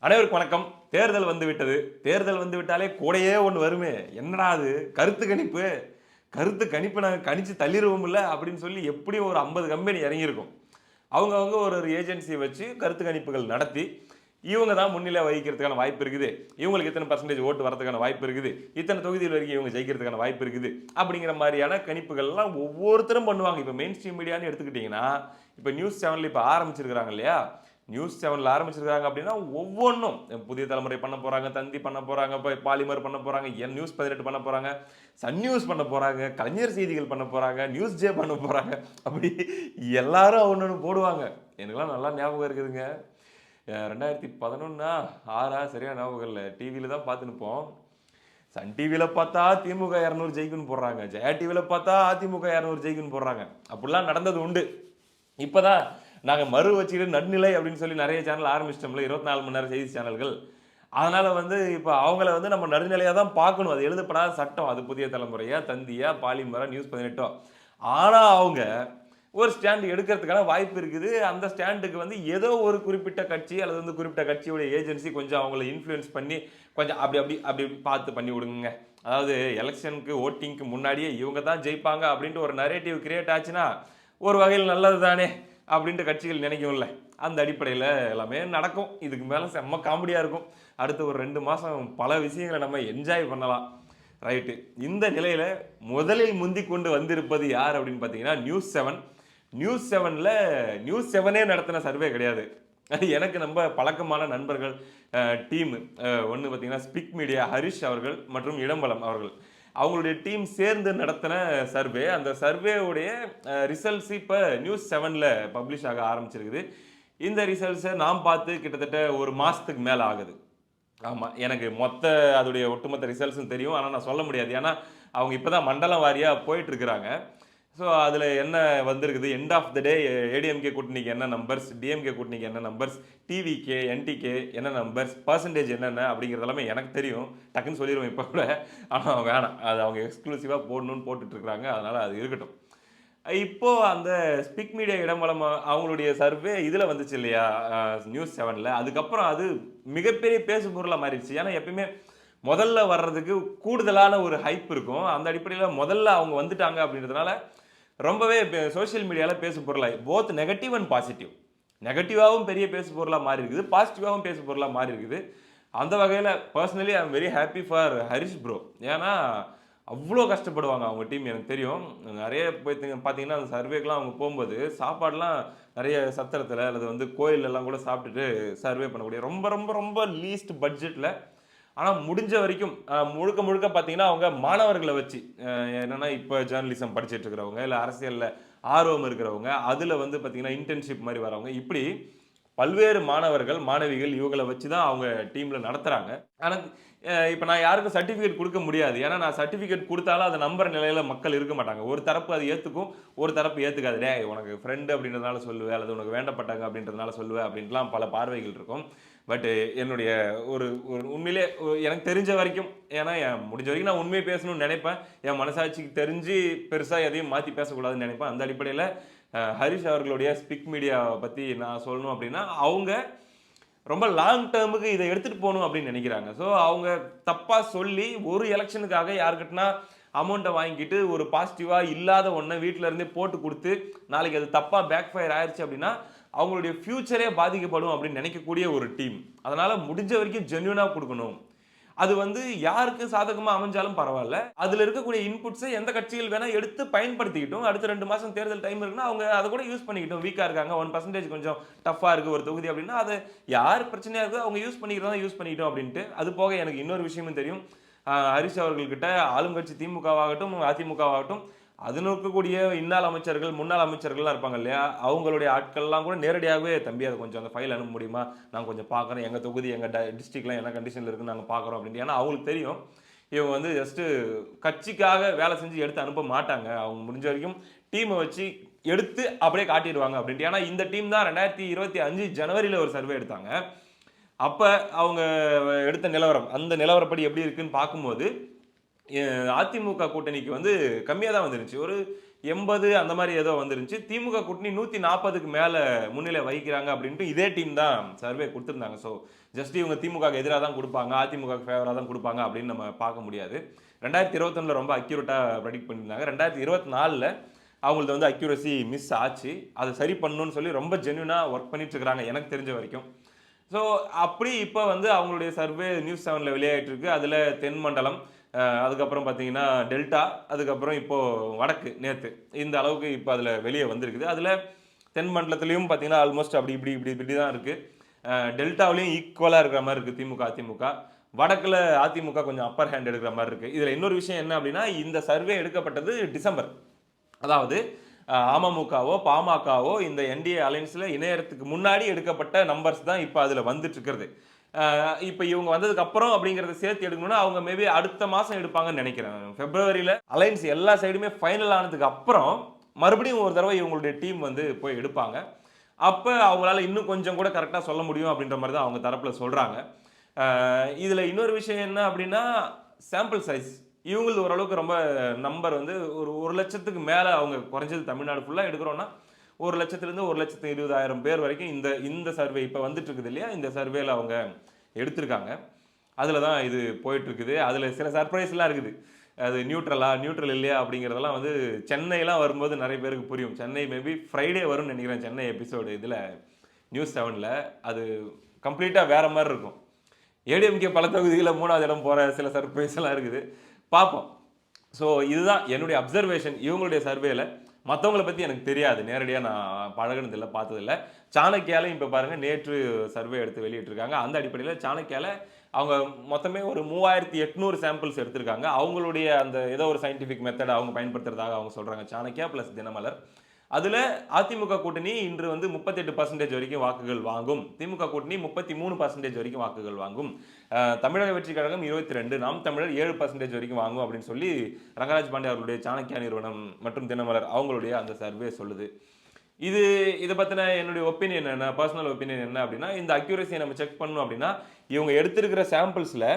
அனைவருக்கும் வணக்கம். தேர்தல் வந்துவிட்டது. தேர்தல் வந்துவிட்டாலே கூடயே ஒண்ணு வருமே. என்னடா அது? கருத்து கணிப்பு. கருத்து கணிப்பு நாங்க கணிச்சு தள்ளிருவோம்ல அப்படின்னு சொல்லி எப்படியும் ஒரு 50 கம்பெனி இறங்கியிருக்கும். அவங்கவங்க ஒரு ஒரு ஏஜென்சிய வச்சு கருத்து கணிப்புகள் நடத்தி, இவங்க தான் முன்னிலை வகிக்கிறதுக்கான வாய்ப்பு இருக்குது. இவங்களுக்கு இத்தனை பெர்சன்டேஜ் ஓட்டு வரதுக்கான வாய்ப்பு இருக்குது. இத்தனை தொகுதிகள் வரைக்கும் இவங்க ஜெயிக்கிறதுக்கான வாய்ப்பு இருக்குது. அப்படிங்கிற மாரியான கணிப்புகள்லாம் ஒவ்வொருத்தரும் பண்ணுவாங்க. இப்ப மெயின் ஸ்ட்ரீம் மீடியான்னு எடுத்துக்கிட்டீங்கன்னா, இப்ப நியூஸ் 7ல இப்ப ஆரம்பிச்சிருக்காங்க இல்லையா? நியூஸ் 7ல ஆரம்பிச்சிருக்காங்க அப்படின்னா, ஒவ்வொன்னும் புதிய தலைமுறை பண்ண போறாங்க, தந்தி பண்ண போறாங்க, பாலிமர் பண்ண போறாங்க, நியூஸ் 18 பண்ண போறாங்க, சன் நியூஸ் பண்ண போறாங்க, கலைஞர் செய்திகள் பண்ண போறாங்க, நியூஸ் ஜே பண்ண போறாங்க. அப்படி எல்லாரும் ஒண்ணொண்ணு போடுவாங்க. எனக்கெல்லாம் நல்லா ஞாபகம் இருக்குதுங்க. 2011 6 சரியா ஞாபகம் இல்ல. டிவில தான் பார்த்துன்னுப்போம். சன் டிவில பார்த்தா திமுக 200 ஜெயிக்கும்னு போடுறாங்க. ஜெயா டிவில பார்த்தா அதிமுக 200 ஜெயிக்கும்னு போடுறாங்க. அப்படிலாம் நடந்தது உண்டு. இப்பதான் நாங்க மறு வச்சுக்கிட்டு நடுநிலை அப்படின்னு சொல்லி நெறைய சேனல் ஆரம்பிச்சிட்டோம்ல. 24 மணி நேரம் செய்தி சேனல்கள். அதனால இப்ப அவங்கள நம்ம நடுநிலையா தான் பார்க்கணும். அது எழுதப்படாத சட்டம். அது புதிய தலைமுறையா, தந்தியா, பாலிமரா, நியூஸ் 18 ஆனா அவங்க ஒரு ஸ்டாண்ட் எடுக்கிறதுக்கான வாய்ப்பு இருக்குது. அந்த ஸ்டாண்டுக்கு ஏதோ ஒரு குறிப்பிட்ட கட்சி அல்லது குறிப்பிட்ட கட்சியுடைய ஏஜென்சி கொஞ்சம் அவங்கள இன்ஃப்ளூயன்ஸ் பண்ணி கொஞ்சம் அப்படி அப்படி அப்படி பார்த்து பண்ணி விடுங்க. அதாவது எலக்ஷனுக்கு வோட்டிங்க்கு முன்னாடியே இவங்க தான் ஜெயிப்பாங்க அப்படின்ட்டு ஒரு நரேட்டிவ் கிரியேட் ஆச்சுன்னா, ஒரு வகையில் நல்லது தானே அப்படின்ட்டு கட்சிகள் நினைக்கும்ல. அந்த அடிப்படையில் எல்லாமே நடக்கும். இதுக்கு மேலே செம்ம காமெடியாக இருக்கும். அடுத்த ஒரு 2 மாதம் பல விஷயங்களை நம்ம என்ஜாய் பண்ணலாம். ரைட்டு. இந்த நிலையில் முதலில் முந்திக் கொண்டு வந்திருப்பது யார் அப்படின்னு பார்த்தீங்கன்னா, நியூஸ் 7. நியூஸ் 7ல நியூஸ் 7ஏ நடத்தின சர்வே கிடையாது. எனக்கு ரொம்ப பழக்கமான நண்பர்கள் டீம் ஒன்று பார்த்தீங்கன்னா, ஸ்பிக் மீடியா ஹரிஷ் அவர்கள் மற்றும் இளம்பலம் அவர்கள். அவங்களுடைய டீம் சேர்ந்து நடத்தின சர்வே. அந்த சர்வேவுடைய ரிசல்ட்ஸ் இப்போ நியூஸ் 7ல பப்ளிஷ் ஆக ஆரம்பிச்சிருக்குது. இந்த ரிசல்ட்ஸை நாம் பார்த்து கிட்டத்தட்ட ஒரு மாசத்துக்கு மேல ஆகுது. ஆமா. எனக்கு அதோடைய ஒட்டுமொத்த ரிசல்ட்ஸும் தெரியும். ஆனா நான் சொல்ல முடியாது. ஏன்னா, அவங்க இப்பதான் மண்டலம் வாரியா போயிட்டு இருக்கிறாங்க. ஸோ அதில என்ன வந்திருக்குது, எண்ட் ஆஃப் த டே ஏடிஎம்கே கூட்டணிக்கு என்ன நம்பர்ஸ், டிஎம்கே கூட்டணிக்கு என்ன நம்பர்ஸ், டிவிகே, என்டிகே என்ன நம்பர்ஸ், பெர்சன்டேஜ் என்னென்ன அப்படிங்கிறது எல்லாமே எனக்கு தெரியும். டக்குன்னு சொல்லிருவேன் இப்போ கூட. ஆனா வேணாம். அது அவங்க எக்ஸ்க்ளூசிவா போடணும்னு போட்டுட்டு இருக்கிறாங்க. அதனால அது இருக்கட்டும். இப்போ அந்த ஸ்பிக் மீடியா இடம்பலம் அவங்களுடைய சர்வே இதில வந்துச்சு இல்லையா? நியூஸ் 7ல. அதுக்கப்புறம் அது மிகப்பெரிய பேசும் பொருளா மாறிடுச்சு. ஏன்னா எப்பயுமே முதல்ல வர்றதுக்கு கூடுதலான ஒரு ஹைப் இருக்கும். அந்த அடிப்படையில முதல்ல அவங்க வந்துட்டாங்க அப்படின்றதுனால ரொம்பவே சோசியல் மீடியால பேசு பொருளாய் போத் நெகட்டிவ் அண்ட் பாசிட்டிவ். நெகட்டிவாவும் பெரிய பேசு பொருளா மாறி இருக்குது. பாசிட்டிவாவும் பேசு பொருளா மாறி இருக்குது. அந்த வகையில personally I am very happy for Harish bro. ஏன்னா, அவ்ளோ கஷ்டப்படுவாங்க அவங்க டீம் எனக்கு தெரியும். நெறைய பார்த்தீங்கன்னா, அந்த சர்வேக்குலாம் அவங்க போம்போது சாப்பாடுலாம் நெறைய சத்திரத்தில அல்லது கோயில்லலாம் கூட சாப்பிட்டுட்டு சர்வே பண்ணக்கூடிய ரொம்ப ரொம்ப ரொம்ப லீஸ்ட் பட்ஜெட்ல ஆனா முடிஞ்ச வரைக்கும் முழுக்க முழுக்க பார்த்தீங்கன்னா, அவங்க மாணவர்கள வச்சு என்னன்னா இப்ப ஜர்னலிசம் படிச்சுட்டு இருக்கிறவங்க, இல்ல அரசியல்ல ஆர்வம் இருக்கிறவங்க, அதுல பார்த்தீங்கன்னா இன்டர்ன்ஷிப் மாரி வரவங்க, இப்படி பல்வேறு மாணவர்கள், மாணவிகள் இவங்கள வச்சு தான் அவங்க டீம்ல நடத்துறாங்க. ஆனா இப்ப நான் யாருக்கும் சர்டிபிகேட் குடுக்க முடியாது. ஏன்னா நான் சர்டிபிகேட் குடுத்தாலும் அத நம்புற நிலையில மக்கள் இருக்க மாட்டாங்க. ஒரு தரப்பு அத ஏத்துக்கும், ஒரு தரப்பு ஏத்துக்காது. "டேய் உனக்கு ஃப்ரெண்ட் அப்படின்றதுனால சொல்லுவ, அல்லது உனக்கு வேண்டப்பட்டவங்க அப்படின்றதுனால சொல்லுவ" அப்படின்ட்டுலாம் பல பார்வைகள் இருக்கும். பட் என்னுடைய ஒரு ஒரு உண்மையிலே எனக்கு தெரிஞ்ச வரைக்கும் ஏன்னா முடிஞ்ச வரைக்கும் நான் உண்மைய பேசணும்னு நெனைப்பேன். என் மனசாட்சிக்கு தெரிஞ்சு பெருசா எதையும் மாத்தி பேசக்கூடாதுன்னு நெனைப்பேன். அந்த அடிப்படையில ஹரிஷ் அவர்களுடைய ஸ்பிக் மீடியாவ பத்தி நான் சொல்லணும் அப்படின்னா, அவங்க ரொம்ப லாங் டெர்முக்கு இத எடுத்துட்டு போணும் அப்படின்னு நெனைக்கிறாங்க. ஸோ அவங்க தப்பா சொல்லி ஒரு எலக்ஷனுக்காக யார்கிட்டனா அமௌண்ட்ட வாங்கிட்டு ஒரு பாசிட்டிவா இல்லாத ஒண்ண வீட்ல இருந்தே போட்டு குடுத்து, நாளைக்கு அது தப்பா பேக் ஃபயர் ஆயிருச்சு அப்படின்னா, அவங்களுடைய ஃபியூச்சரே பாதிக்கப்படும் அப்படின்னு நினைக்கக்கூடிய ஒரு டீம். அதனால முடிஞ்ச வரைக்கும் ஜென்யூனா குடுக்கணும். அது யாருக்கு சாதகமா அமைஞ்சாலும் பரவால்ல. அதுல இருக்கக்கூடிய இன்புட்ஸ எந்த கட்சிகள் வேணா எடுத்து பயன்படுத்திக்கிட்டும். அடுத்த 2 மாசம் தேர்தல் டைம் இருக்குன்னா, அவங்க அத கூட யூஸ் பண்ணிக்கிட்டும். வீக்கா இருக்காங்க. 1% கொஞ்சம் டஃப்பா இருக்கு ஒரு தொகுதி அப்படின்னா, அத யார் பிரச்சனையா இருக்கோ அவங்க யூஸ் பண்ணிக்கிறதா யூஸ் பண்ணிக்கிட்டும் அப்படின்ட்டு. அது போக எனக்கு இன்னொரு விஷயமும் தெரியும். ஹரிஷ் அவர்கள்கிட்ட ஆளுங்கட்சி திமுகவாகட்டும், அதிமுகவாகட்டும் அதில இருக்கக்கூடிய இன்னாள் அமைச்சர்கள், முன்னாள் அமைச்சர்கள்லாம் இருப்பாங்க இல்லையா? அவங்களுடைய ஆட்கள்லாம் கூட நேரடியாகவே, "தம்பி அத கொஞ்சம் அந்த ஃபைல் அனுப்ப முடியுமா? நான் கொஞ்சம் பார்க்குறேன். எங்க தொகுதி, எங்க டிஸ்ட்ரிக்ட்லாம் என்ன கண்டிஷன்ல இருக்குன்னு நாங்க பார்க்குறோம்." அப்படின்ட்டு. ஏன்னா அவங்களுக்கு தெரியும். இவங்க ஜஸ்ட்டு கட்சிக்காக வேலை செஞ்சு எடுத்து அனுப்ப மாட்டாங்க. அவங்க முடிஞ்ச வரைக்கும் டீம வச்சு எடுத்து அப்படியே காட்டிருவாங்க அப்படின்ட்டு. ஏன்னா இந்த டீம் தான் 2025 ஜனவரில ஒரு சர்வே எடுத்தாங்க. அப்ப அவங்க எடுத்த நிலவரம், அந்த நிலவரப்படி எப்படி இருக்குன்னு பார்க்கும்போது அதிமுக கூட்டணிக்கு கம்மியா தான் வந்துருந்துச்சு. ஒரு 80 அந்த மாதிரி ஏதோ வந்துருந்துச்சு. திமுக கூட்டணி 140க்கு மேல முன்னிலை வகிக்கிறாங்க அப்படின்ட்டு இதே டீம் தான் சர்வே கொடுத்திருந்தாங்க. ஸோ ஜஸ்ட் இவங்க திமுகவுக்கு எதிரா தான் குடுப்பாங்க, அதிமுகவுக்கு ஃபேவரா தான் குடுப்பாங்க அப்படின்னு நம்ம பார்க்க முடியாது. 2021ல ரொம்ப அக்யூரேட்டா ப்ரெடிக்ட் பண்ணியிருந்தாங்க. 2024ல அவங்களது வந்து அக்யூரசி மிஸ் ஆச்சு. அதை சரி பண்ணணும்னு சொல்லி ரொம்ப ஜென்யூனா ஒர்க் பண்ணிட்டு இருக்காங்க எனக்கு தெரிஞ்ச வரைக்கும். ஸோ அப்படி இப்போ வந்து அவங்களுடைய சர்வே நியூஸ் 7ல வெளியாயிட்டு இருக்கு. அதில் தென் மண்டலம், அதுக்கப்புறம் பார்த்தீங்கன்னா டெல்டா, அதுக்கப்புறம் இப்போ வடக்கு நேத்து இந்த அளவுக்கு இப்போ அதில் வெளியே வந்திருக்குது. அதில் தென் மண்டலத்திலையும் பார்த்தீங்கன்னா ஆல்மோஸ்ட் அப்படி இப்படி இப்படி இப்படி தான் இருக்கு. டெல்டாவிலையும் ஈக்குவலாக இருக்கிற மாதிரி இருக்கு திமுக அதிமுக. வடக்குல அதிமுக கொஞ்சம் அப்பர் ஹேண்ட் எடுக்கிற மாதிரி இருக்கு. இதுல இன்னொரு விஷயம் என்ன அப்படின்னா, இந்த சர்வே எடுக்கப்பட்டது டிசம்பர். அதாவது அமமுகவோ பாமகவோ இந்த என்டிஏ அலைன்ஸ்ல இணையறதுக்கு முன்னாடி எடுக்கப்பட்ட நம்பர்ஸ் தான் இப்போ அதுல வந்துட்டு இருக்கிறது. இப்போ இவங்க வந்ததுக்கு அப்புறம் அப்படிங்கறத சேர்த்து எடுக்கணும்னா அவங்க மேபி அடுத்த மாசம் எடுப்பாங்கன்னு நினைக்கிறேன். பிப்ரவரியில அலைன்ஸ் எல்லா சைடுமே ஃபைனல் ஆனதுக்கு அப்புறம் மறுபடியும் ஒரு தடவை இவங்களுடைய டீம் வந்து போய் எடுப்பாங்க. அப்ப அவங்களால இன்னும் கொஞ்சம் கூட கரெக்டா சொல்ல முடியும் அப்படின்ற மாதிரி தான் அவங்க தரப்புல சொல்றாங்க. இதுல இன்னொரு விஷயம் என்ன அப்படின்னா, சாம்பிள் சைஸ் இவங்களது ஓரளவுக்கு ரொம்ப நம்பர் வந்து ஒரு 1,00,000க்கு மேல அவங்க குறைஞ்சது தமிழ்நாடு ஃபுல்லா எடுக்கிறோம்னா 1,00,000 1,20,000 பேர் வரைக்கும் இந்த இந்த சர்வே இப்போ வந்துட்டு இருக்குது இல்லையா, இந்த சர்வேல அவங்க எடுத்திருக்காங்க. அதுல தான் இது போயிட்டு இருக்குது. அதுல சில சர்ப்ரைஸ்லாம் இருக்குது. அது நியூட்ரல் இல்லையா அப்படிங்கிறதெல்லாம் வந்து சென்னைலாம் வரும்போது நிறைய பேருக்கு புரியும். சென்னை மேபி ஃப்ரைடே வரும்னு நினைக்கிறேன் சென்னை எபிசோடு இதில் நியூஸ் 7ல. அது கம்ப்ளீட்டாக வேற மாதிரி இருக்கும். ஏடிஎம்கே பல தொகுதிகளில் 3வது இடம் போகிற சில சர்ப்ரைஸ் எல்லாம் இருக்குது, பார்ப்போம். ஸோ இதுதான் என்னுடைய அப்சர்வேஷன் இவங்களுடைய சர்வேல. மற்றவங்களை பற்றி எனக்கு தெரியாது, நேரடியாக நான் பழகினதில்லை, பார்த்ததில்லை. சாணக்கியாலையும் இப்போ பாருங்கள் நேற்று சர்வே எடுத்து வெளியிட்டிருக்காங்க. அந்த அடிப்படையில் சாணக்கியால அவங்க மொத்தமே ஒரு 3800 சாம்பிள்ஸ் எடுத்திருக்காங்க. அவங்களுடைய அந்த ஏதோ ஒரு சயின்டிஃபிக் மெத்தட் அவங்க பயன்படுத்துறதாக அவங்க சொல்கிறாங்க, சாணக்கியா ப்ளஸ் தினமலர். அதில் அதிமுக கூட்டணி இன்று வந்து 38% வரைக்கும் வாக்குகள் வாங்கும், திமுக கூட்டணி 33% வரைக்கும் வாக்குகள் வாங்கும், தமிழக வெற்றி கழகம் 22, நாம் தமிழர் 7% வரைக்கும் வாங்கும் அப்படின்னு சொல்லி ரங்கராஜ் பாண்டே அவர்களுடைய சாணக்கியா நிறுவனம் மற்றும் தினமலர் அவங்களுடைய அந்த சர்வே சொல்லுது. இதை பற்றின என்னுடைய ஒப்பீனியன் என்ன, பர்சனல் ஒப்பீனியன் என்ன அப்படின்னா, இந்த அக்யூரசியை நம்ம செக் பண்ணணும் அப்படின்னா இவங்க எடுத்திருக்கிற சாம்பிள்ஸில்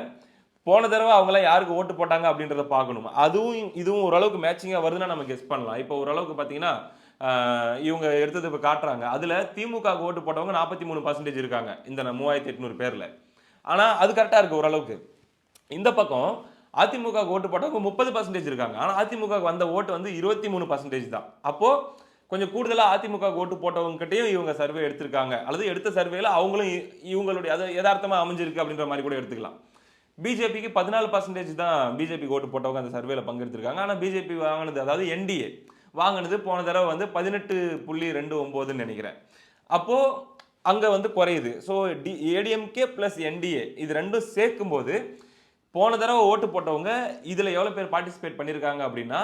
போன தடவை அவங்களாம் யாருக்கு ஓட்டு போட்டாங்க அப்படின்றத பார்க்கணும். அதுவும் இதுவும் ஓரளவுக்கு மேட்சிங்காக வருதுன்னா நம்ம கெஸ் பண்ணலாம். இப்போ ஓரளவுக்கு பார்த்தீங்கன்னா இவங்க எடுத்தது இப்போ காட்டுறாங்க. அதில் திமுக ஓட்டு போட்டவங்க 43% இருக்காங்க இந்த 3800 பேரில். ஆனால் அது கரெக்டாக இருக்குது ஓரளவுக்கு. இந்த பக்கம் அதிமுக ஓட்டு போட்டவங்க 30% இருக்காங்க. ஆனால் அதிமுக வந்த ஓட்டு வந்து 23% தான். அப்போது கொஞ்சம் கூடுதலாக அதிமுக ஓட்டு போட்டவங்ககிட்டையும் இவங்க சர்வே எடுத்திருக்காங்க, அல்லது எடுத்த சர்வேல அவங்களும் இவங்களுடைய அது யதார்த்தமாக அமைஞ்சிருக்கு அப்படின்ற மாதிரி கூட எடுத்துக்கலாம். பிஜேபிக்கு 14% தான் பிஜேபி ஓட்டு போட்டவங்க அந்த சர்வேல பங்கெடுத்திருக்காங்க. ஆனால் பிஜேபி வாங்கினது, அதாவது என்டிஏ வாங்கினது போன தடவை வந்து 18.29 நினைக்கிறேன். அப்போ அங்க வந்து குறையுது. ஸோ ஏடிஎம்கே பிளஸ் என்டிஏ இது ரெண்டும் சேர்க்கும் போது போன தடவை ஓட்டு போட்டவங்க இதுல எவ்வளவு பேர் பார்ட்டிசிபேட் பண்ணிருக்காங்க அப்படின்னா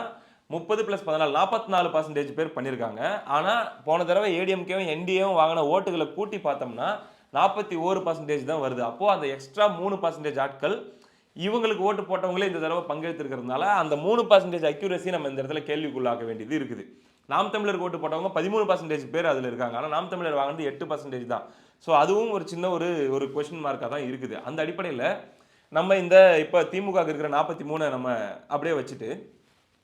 30 + 14 44% பேர் பண்ணிருக்காங்க. ஆனா போன தடவை ஏடிஎம்கேவும் என்டிஏவும் வாங்கின ஓட்டுகளை கூட்டி பார்த்தோம்னா 41% தான் வருது. அப்போ அந்த எக்ஸ்ட்ரா 3% ஆட்கள் இவங்களுக்கு ஓட்டு போட்டவங்களே இந்த தடவை பங்கெடுத்திருக்கிறதுனால அந்த 3% அக்யூரசி நம்ம இந்த இடத்துல கேள்விக்குள்ளாக்க வேண்டியது இருக்குது. நாம் தமிழர் ஓட்டு போட்டவங்க 13% பேர் அதுல இருக்காங்க. ஆனா நாம் தமிழர் வாங்கினது 8% தான். ஸோ அதுவும் ஒரு சின்ன ஒரு கொஸ்டின் மார்க்காக தான் இருக்குது. அந்த அடிப்படையில் நம்ம இந்த இப்போ திமுக இருக்கிற 43 நம்ம அப்படியே வச்சுட்டு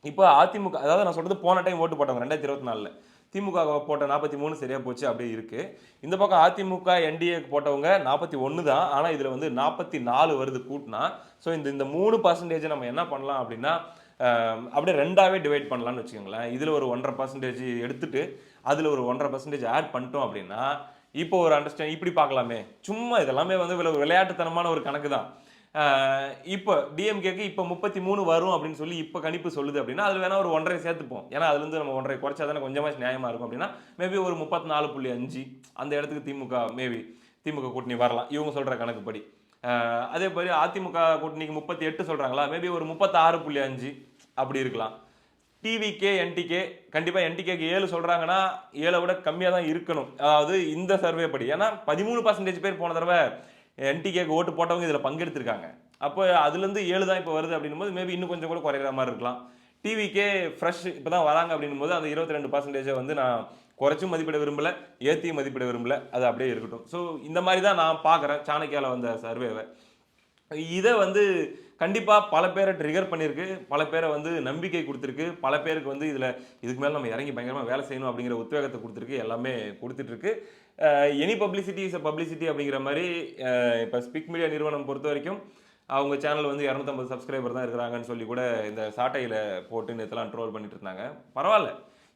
இப்போ அதிமுக, அதாவது நான் சொல்றது போன டைம் ஓட்டு போட்டவங்க 2024ல் திமுக போட்ட 43 சரியா போச்சு அப்படியே இருக்கு. இந்த பக்கம் அதிமுக என்டிஏ போட்டவங்க 41 தான். ஆனா இதுல வந்து 44 வருது கூட்டினா. ஸோ இந்த 3% நம்ம என்ன பண்ணலாம் அப்படின்னா அப்படியே ரெண்டாவே டிவைட் பண்ணலாம்னு வச்சுக்கோங்களேன். இதுல ஒரு 1.5% எடுத்துட்டு அதுல ஒரு 1.5% ஆட் பண்ணிட்டோம் அப்படின்னா இப்போ ஒரு அண்டர்ஸ்டாண்ட் இப்படி பார்க்கலாமே. சும்மா இதெல்லாமே வந்து விளையாட்டுத்தனமான ஒரு கணக்கு தான். இப்போ டிஎம்கேக்கு இப்போ 33 வரும் அப்படின்னு சொல்லி இப்போ கணிப்பு சொல்லுது அப்படின்னா அது வேணா ஒரு 1.5 சேர்த்துப்போம். ஏன்னா அதுல இருந்து நம்ம 1.5 குறைச்சா தானே கொஞ்சமாக நியாயமா இருக்கும். அப்படின்னா மேபி ஒரு 34.5 அந்த இடத்துக்கு திமுக கூட்டணி வரலாம் இவங்க சொல்ற கணக்குப்படி. அதே மாதிரி அதிமுக கூட்டணிக்கு 38 சொல்றாங்களா, மேபி ஒரு 36.5 அப்படி இருக்கலாம். டிவிகே என்டிகே கண்டிப்பா என்டிகேக்கு 7 சொல்றாங்கன்னா 7 விட கம்மியா தான் இருக்கணும், அதாவது இந்த சர்வே படி. ஏன்னா 13% பேர் போன தடவை என்டிகேக்கு ஓட்டு போட்டவங்க இதுல பங்கெடுத்திருக்காங்க. அப்போ அதுல இருந்து 7 தான் இப்போ வருது அப்படின்னும் போது மேபி இன்னும் கொஞ்சம் கூட குறையிற மாதிரி இருக்கலாம். டிவிகே ஃப்ரெஷ் இப்பதான் வராங்க அப்படின்னும் போது அந்த 22% வந்து நான் குறைச்சும் மதிப்பிட விரும்பல, ஏத்தியும் மதிப்பிட விரும்பல, அது அப்படியே இருக்கட்டும். ஸோ இந்த மாதிரி தான் நான் பார்க்குறேன் சாணக்கியால வந்த சர்வேவை. இதை வந்து கண்டிப்பாக பல பேரை ட்ரிகர் பண்ணியிருக்கு, பல பேரை வந்து நம்பிக்கை கொடுத்துருக்கு, பல பேருக்கு வந்து இதுக்கு மேலே நம்ம இறங்கி பயங்கரமாக வேலை செய்யணும் அப்படிங்கிற உத்வேகத்தை கொடுத்துருக்கு, எல்லாமே கொடுத்துட்ருக்கு. Any publicity is a publicity அப்படிங்கிற மாதிரி இப்போ ஸ்பிக் மீடியா நிறுவனம் பொறுத்த வரைக்கும் அவங்க சேனல் வந்து 250 சப்ஸ்கிரைபர் தான் இருக்கிறாங்கன்னு சொல்லி கூட இந்த சாட்டையில் போட்டு நேற்றுலாம் ட்ரோல் பண்ணிட்டு இருந்தாங்க. பரவாயில்ல,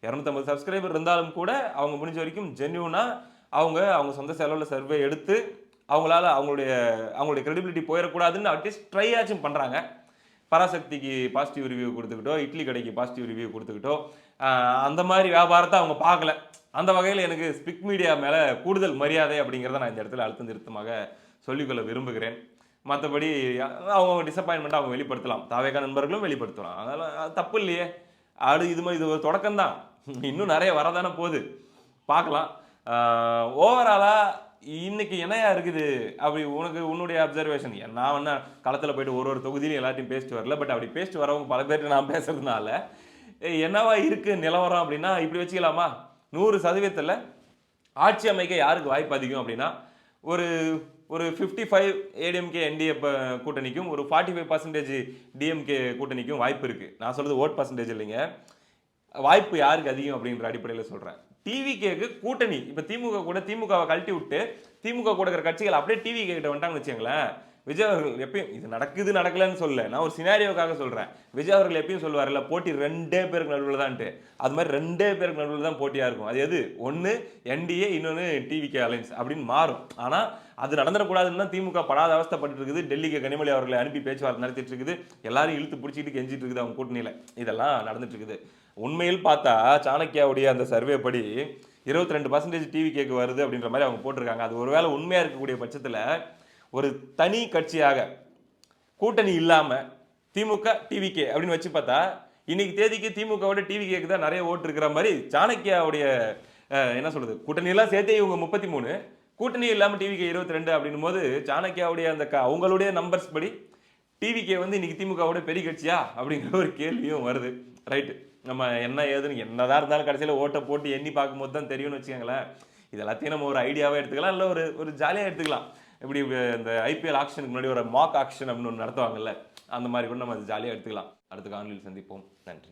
250 சப்ஸ்கிரைபர் இருந்தாலும் கூட அவங்க முடிஞ்ச வரைக்கும் ஜென்யூனாக அவங்க சொந்த செலவில் சர்வே எடுத்து அவங்களால அவங்களுடைய கிரெடிபிலிட்டி போயிடக்கூடாதுன்னு அட்லீஸ்ட் ட்ரை ஆச்சும் பண்ணுறாங்க. பராசக்திக்கு பாசிட்டிவ் ரிவ்யூ கொடுத்துக்கிட்டோ, இட்லி கடைக்கு பாசிட்டிவ் ரிவ்யூ கொடுத்துக்கிட்டோ, அந்த மாதிரி வியாபாரத்தை அவங்க பார்க்கல. அந்த வகையில் எனக்கு ஸ்பிக் மீடியா மேலே கூடுதல் மரியாதை அப்படிங்கிறத நான் இந்த இடத்துல அழுத்தம் திருத்தமாக சொல்லிக்கொள்ள விரும்புகிறேன். மற்றபடி அவங்க டிசப்பாயின்மெண்ட் அவங்க வெளிப்படுத்தலாம், தாவேகா நண்பர்களும் வெளிப்படுத்தலாம், அதனால் அது தப்பு இல்லையே. இது ஒரு தொடக்கம் தான், இன்னும் நிறைய வரதானே போகுது, பார்க்கலாம். ஓவராலாக இன்னைக்கு என்னையா இருக்குது அப்படி உன்னுடைய அப்சர்வேஷன்? நான் வந்து களத்தில் போயிட்டு ஒரு தொகுதியிலும் எல்லாத்தையும் பேசிட்டு வரல, பட் அப்படி பேசிட்டு வரவங்க பல பேர்கிட்ட நான் பேசுறதுனால என்னவா இருக்கு நிலவரம் அப்படின்னா, இப்படி வச்சுக்கலாமா, 100% ஆட்சி அமைக்க யாருக்கு வாய்ப்பு அதிகம் அப்படின்னா, ஒரு 55 ஏடிஎம்கே என்டிஏ கூட்டணிக்கும் ஒரு 45% டிஎம்கே கூட்டணிக்கும் வாய்ப்பு இருக்கு. நான் சொல்றது ஓட் பர்சன்டேஜ் இல்லைங்க, வாய்ப்பு யாருக்கு அதிகம் அப்படின்ற அடிப்படையில் சொல்றேன். டிவிகேக்கு கூட்டணி இப்போ திமுகவை கழட்டி விட்டு திமுக கூட இருக்கிற கட்சிகள் அப்படியே டிவிகே கிட்ட வந்துட்டாங்கன்னு வச்சுங்களேன். விஜய் அவர்கள் எப்பயும் இது நடக்கலன்னு சொல்ல, நான் ஒரு சினாரியோக்காக சொல்றேன். விஜய் அவர்கள் எப்பயும் சொல்லுவார்ல, போட்டி 2 பேருக்கு நடுவில் தான்ட்டு, அது மாதிரி 2 பேருக்கு நடுவில் தான் போட்டியா இருக்கும். அது எது? ஒன்று என்டிஏ, இன்னொன்று டிவிகே அலைன்ஸ் அப்படின்னு மாறும். ஆனால் அது நடந்துடக்கூடாதுன்னு தான் திமுக படாத அவஸ்தைப்பட்டு இருக்குது. டெல்லிக்கு கனிமொழி அவர்களை அனுப்பி பேச்சுவார்த்தை நடத்திட்டு இருக்குது, எல்லாரும் இழுத்து பிடிச்சிட்டு கெஞ்சிட்டு இருக்குது அவங்க கூட்டணியில். இதெல்லாம் நடந்துட்டு இருக்குது. உண்மையில் பார்த்தா சாணக்கியாவுடைய அந்த சர்வே படி 22% டிவிகேக்கு வருது அப்படின்ற மாதிரி அவங்க போட்டிருக்காங்க. அது ஒருவேளை உண்மையாக இருக்கக்கூடிய பட்சத்தில் ஒரு தனி கட்சியாக கூட்டணி இல்லாமல் திமுக டிவிகே அப்படின்னு வச்சு பார்த்தா இன்னைக்கு தேதிக்கு திமுகவோட டிவிகேக்கு தான் நிறைய ஓட்டு இருக்கிற மாதிரி சாணக்கியாவுடைய என்ன சொல்றது, கூட்டணியெல்லாம் சேர்த்தே இவங்க 33, கூட்டணி இல்லாமல் டிவிகே 22 அப்படின்னும் போது சாணக்கியாவுடைய அந்த அவங்களுடைய நம்பர்ஸ் படி டிவிகே வந்து இன்னைக்கு திமுகவோட பெரிய கட்சியா அப்படிங்கிற ஒரு கேள்வியும் வருது. ரைட்டு, நம்ம என்ன ஏதுன்னு என்னதான் இருந்தாலும் கடைசியில் ஓட்டை போட்டு எண்ணி பார்க்கும்போது தான் தெரியும்னு வச்சுக்கோங்களேன். இது எல்லாத்தையும் நம்ம ஒரு ஐடியாவே எடுத்துக்கலாம், இல்லை ஒரு ஜாலியாக எடுத்துக்கலாம். இப்படி இந்த ஐபிஎல் ஆக்ஷனுக்கு முன்னாடி ஒரு மாக் ஆக்ஷன் அப்படின்னு ஒன்று நடத்துவாங்கல்ல, அந்த மாதிரி கூட நம்ம அது ஜாலியாக எடுத்துக்கலாம். அடுத்த காணொலியில் சந்திப்போம். நன்றி.